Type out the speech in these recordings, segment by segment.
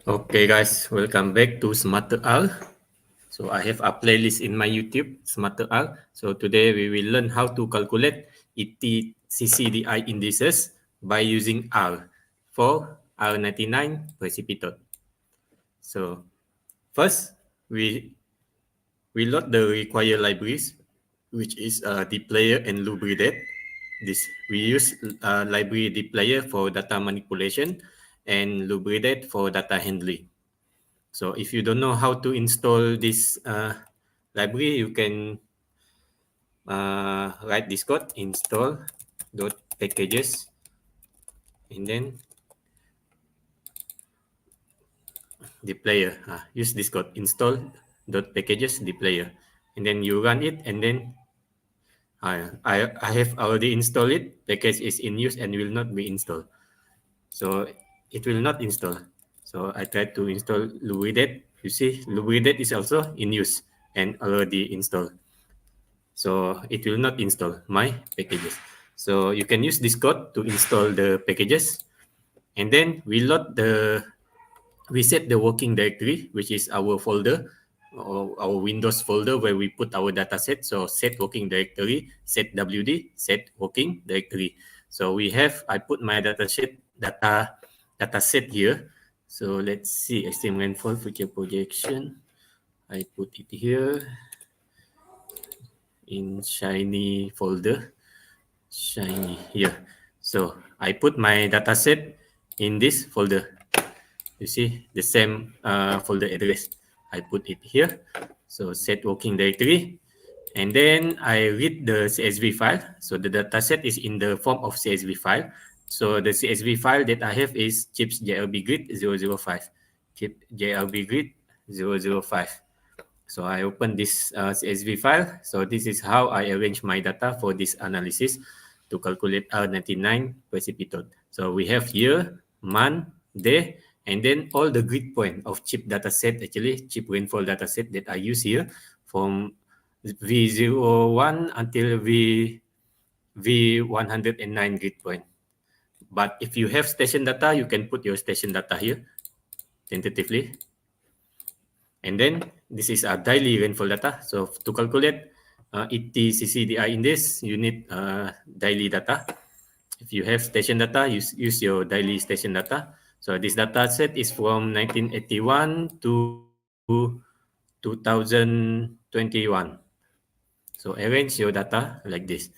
Okay, guys, welcome back to Smarter R. So I have a playlist in my YouTube, Smarter R. So today we will learn how to calculate ETCCDI indices by using R for R99pTOT. So first, we load the required libraries, which is dplayer and lubridate. This we use library dplayer for data manipulation and lubridate for data handling. So if you don't know how to install this library, you can write this code install dot packages and then the player. Use this code install dot packages the player, and then you run it, and then I have already installed it. Package is in use and will not be installed, so it will not install. So I tried to install Lubridate. You see, Lubridate is also in use and already installed. So it will not install my packages. So you can use this code to install the packages, and then we set the working directory, which is our folder or our Windows folder where we put our dataset. So set working directory, set WD, set working directory. So I put my dataset here. So let's see, extreme rainfall feature projection. I put it here in Shiny folder. Shiny here. So I put my dataset in this folder. You see the same folder address. I put it here. So set working directory. And then I read the CSV file. So the dataset is in the form of CSV file. So the CSV file that I have is chips JLB grid 005. Chip JLB grid 005. So I open this CSV file. So this is how I arrange my data for this analysis to calculate R99 pTOT. So we have year, month, day, and then all the grid point of chip dataset, actually chip rainfall dataset that I use here from V01 until V109 grid point. But if you have station data, you can put your station data here tentatively. And then this is a daily rainfall data. So to calculate ETCCDI index, you need daily data. If you have station data, use your daily station data. So this data set is from 1981 to 2021. So arrange your data like this.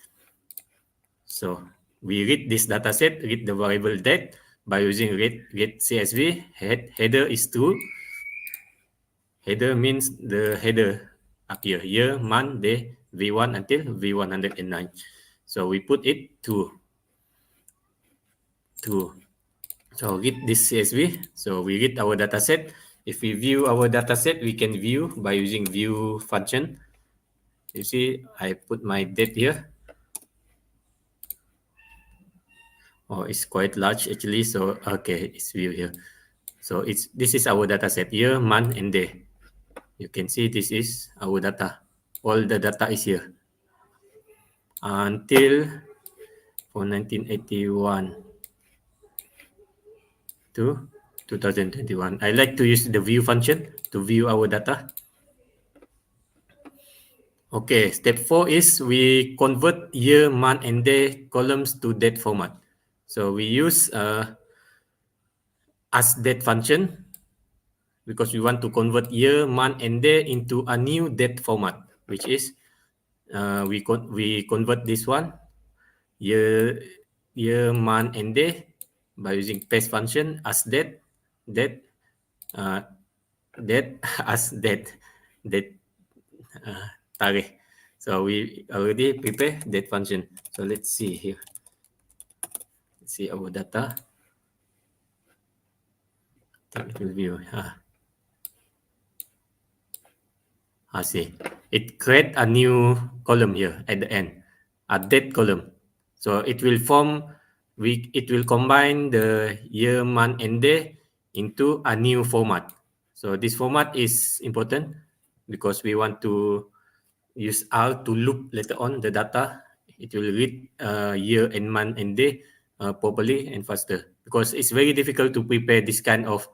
So we read this data set, read the variable date by using read CSV. Header is true. Header means the header up here, year, month, day, V1 until V109. So we put it to. So read this CSV. So we read our dataset. If we view our dataset, we can view by using view function. You see, I put my date here. Oh, it's quite large actually. So okay, it's view here. So this is our dataset, year, month, and day. You can see this is our data. All the data is here until for 1981 to 2021. I like to use the view function to view our data. Okay, step 4 is we convert year, month, and day columns to date format. So we use asDate function because we want to convert year, month, and day into a new date format, which is we convert this one year, month, and day by using paste function asDate date date asDate date tarikh. So we already prepare date function. So let's see here. Let's see our data. Technical view. See, it create a new column here at the end, a date column. So it will combine the year, month, and day into a new format. So this format is important because we want to use R to loop later on the data. It will read year and month and day properly and faster because it's very difficult to prepare this kind of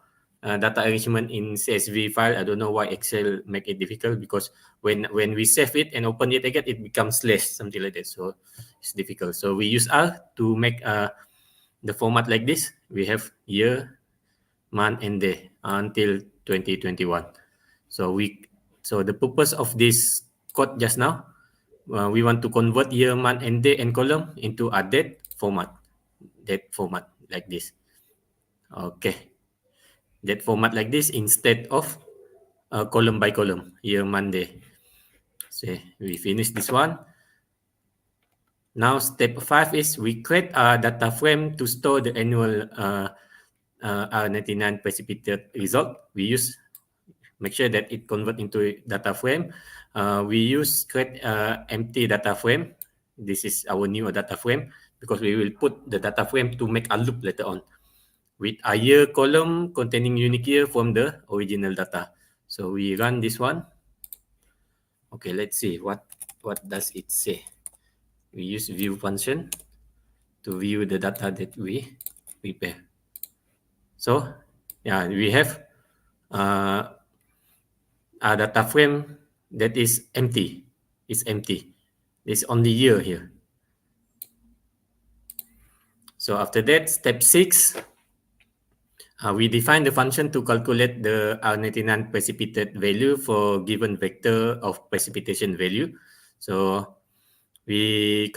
data arrangement in CSV file. I don't know why Excel make it difficult, because when we save it and open it again, it becomes less, something like that. So it's difficult. So we use R to make the format like this. We have year, month, and day until 2021. So the purpose of this code just now, we want to convert year, month, and day and column into a date format like this. Okay, date format like this instead of column by column, year, month, day. So we finish this one. Now step 5 is we create a data frame to store the annual R99 precipitate result. Make sure that it convert into a data frame. We use create empty data frame. This is our new data frame, because we will put the data frame to make a loop later on with a year column containing unique year from the original data. So we run this one. Okay, let's see what does it say. We use view function to view the data that we prepare. So yeah, we have a data frame that is empty. It's empty. There's only year here. So after that, step 6, we define the function to calculate the R99 precipitate value for given vector of precipitation value. So we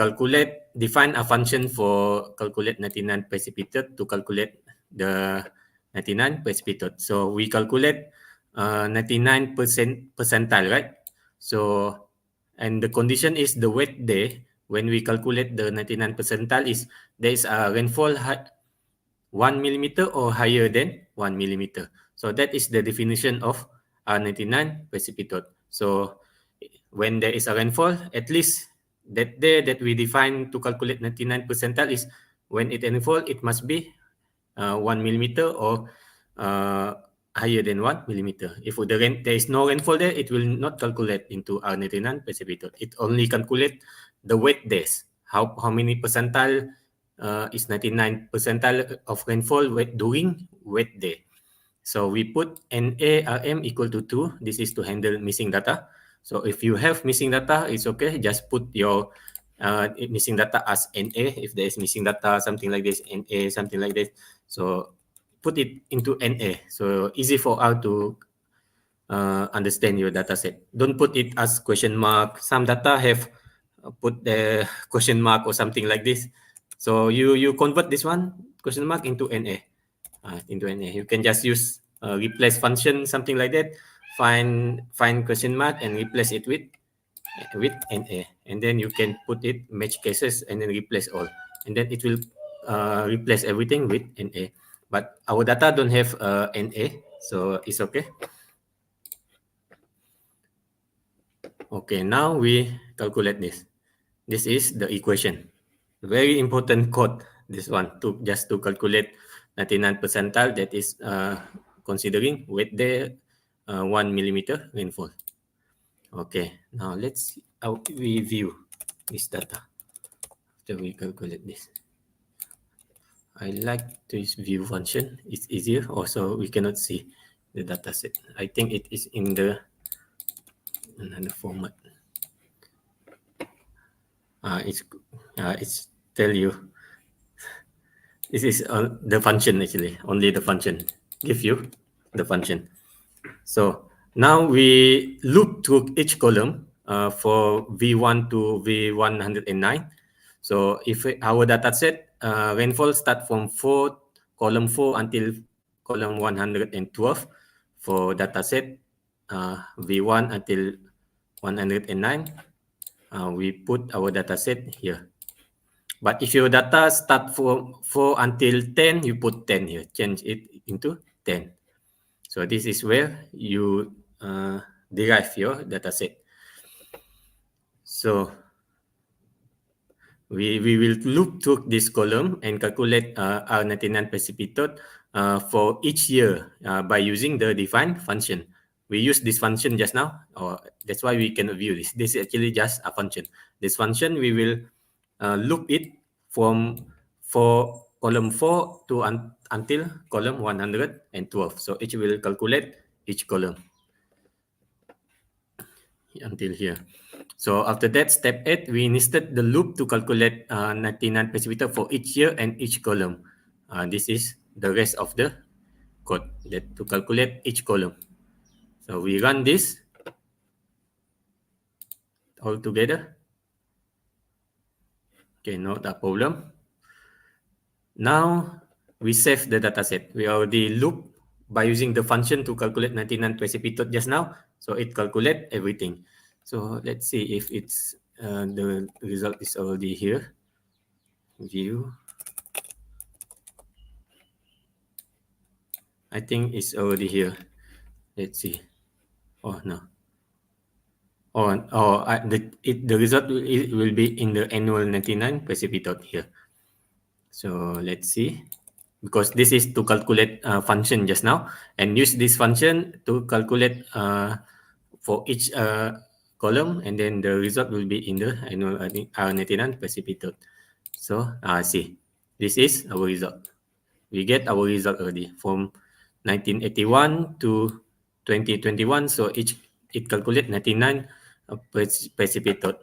define a function for calculate 99 precipitate to calculate the 99 precipitate. So we calculate 99% percentile, right? So, and the condition is the wet day. When we calculate the 99 percentile, is there is a rainfall 1 millimeter or higher than 1 millimeter. So that is the definition of R99 precipitate. So when there is a rainfall, at least that day that we define to calculate 99 percentile is when it rainfall, it must be 1 millimeter or higher than 1 millimeter. If there is no rainfall there, it will not calculate into R99 precipitate. It only calculate the wet days. How many percentile is 99 percentile of rainfall during wet day. So we put NARM equal to 2. This is to handle missing data. So if you have missing data, it's okay. Just put your missing data as NA. If there is missing data, something like this, NA, something like this. So put it into NA. So easy for us to understand your data set. Don't put it as question mark. Some data have put the question mark or something like this. So you convert this one question mark into NA. Into NA. You can just use replace function, something like that. Find question mark and replace it with NA, and then you can put it match cases and then replace all, and then it will replace everything with NA. But our data don't have NA, so it's okay. Okay, now we calculate this. This is the equation. Very important code, this one, just to calculate 99 percentile, that is considering wet day 1 millimeter rainfall. Okay, now let's see how we view this data after we calculate this. I like this view function. It's easier. Also, we cannot see the data set. I think it is in the another format. It's tell you. This is the function, actually. Only the function give you the function. So now we loop through each column for V1 to V109. So if our data set rainfall start from column 4 until column 112 for data set V1 until 109, we put our data set here. But if your data start from 4 until 10, you put 10 here. Change it into 10. So this is where you derive your data set. So we will loop through this column and calculate R99 precipitate for each year by using the define function. We use this function just now, or that's why we cannot view this. This is actually just a function. This function, we will loop it from column 4 until column 112. So it will calculate each column until here. So after that, step 8, we nested the loop to calculate 99 precipitate for each year and each column. This is the rest of the code that to calculate each column. So we run this all together. Okay, not a problem. Now we save the dataset. We already loop by using the function to calculate 99 precipitate just now. So it calculate everything. So let's see if it's the result is already here. View. I think it's already here. Let's see. Oh no. The result will be in the annual 99 precipitate here. So let's see, because this is to calculate function just now, and use this function to calculate for each column, and then the result will be in the annual R99 precipitate. So see, this is our result. We get our result already from 1981 to 2021. So it calculate 99 precipitate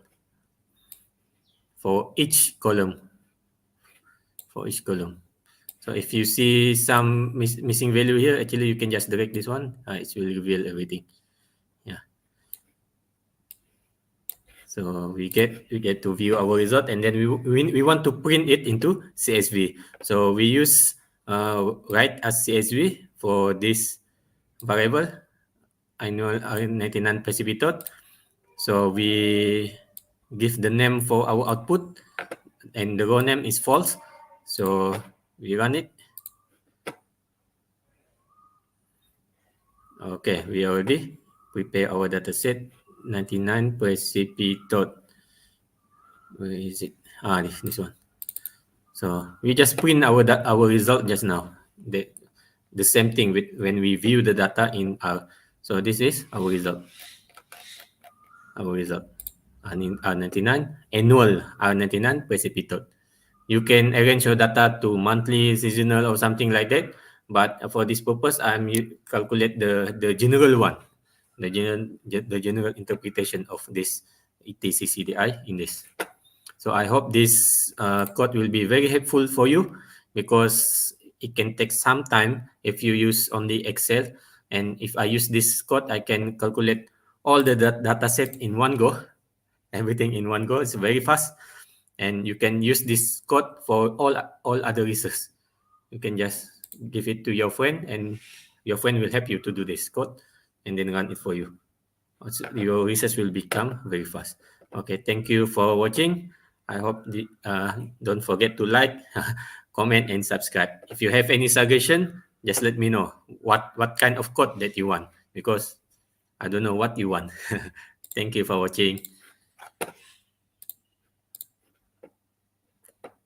for each column. So if you see some missing value here, actually you can just drag this one. It will reveal everything. Yeah. So we get to view our result, and then we want to print it into CSV. So we use write as CSV for this variable annual 99 precipitate. So we give the name for our output, and the row name is false. So we run it. Okay, we already prepare our dataset 99 precipitate. Where is it? This one. So we just print our result just now. The same thing with when we view the data in R. So this is our result. R99 annual R99 precipitate. You can arrange your data to monthly, seasonal, or something like that. But for this purpose, calculate the general one, the general interpretation of this ETCCDI index. So I hope this code will be very helpful for you, because it can take some time if you use only Excel. And if I use this code, I can calculate all the data set in one go, everything in one go. It's very fast. And you can use this code for all other research. You can just give it to your friend, and your friend will help you to do this code and then run it for you. Your research will become very fast. Okay, thank you for watching. I hope don't forget to like, comment, and subscribe. If you have any suggestion, just let me know what kind of code that you want, because I don't know what you want. Thank you for watching.